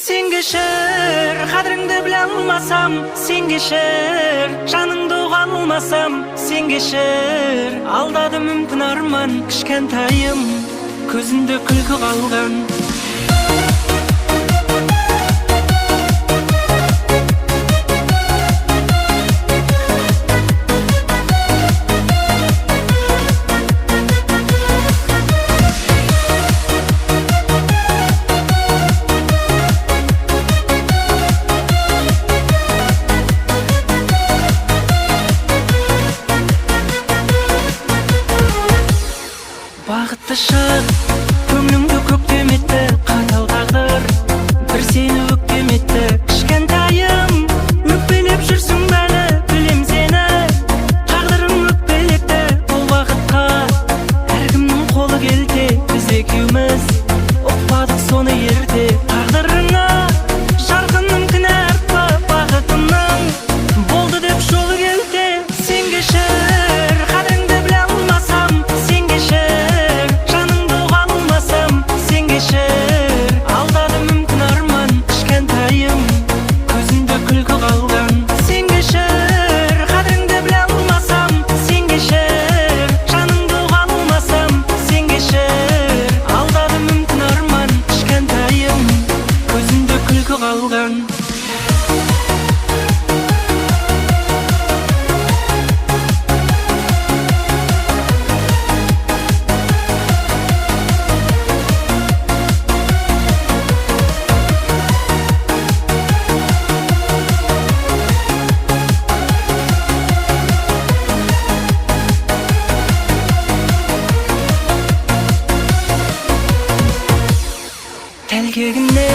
Sen geçer, kadrыңды біле алмасам, sen geçer, жаныңды ұға алмасам, sen geçer. Алдады мүмкін арман, кішкентайым, көзінде күлкі қалған. Бақытты шақ, көңлімді көктем етті, қатал тағдыр, бір сені өктем етті. Кішкентайым, өкпелеп жүрсің бәлі, білем сені, тағдырың өкпелекті. Бұл бақытқа әркімнің қолы келте, біз екеуміз ұқпадық соны ерте. Тағдырыңа жарқыным кінә артпа, бақытымның болды деп жолы келте. Сен кешір, қадіріңді біле алмасам, сен кешір, алдады мүмкін арман, кішкентайым, көзінде күлкі қалған. Сен кешір, қадіріңді біле алмасам, сен кешір, жаныңды ұға алмасам, сен кешір. Алдады мүмкін арман, кішкентайым, көзінде күлкі қалған. Тәлкегіне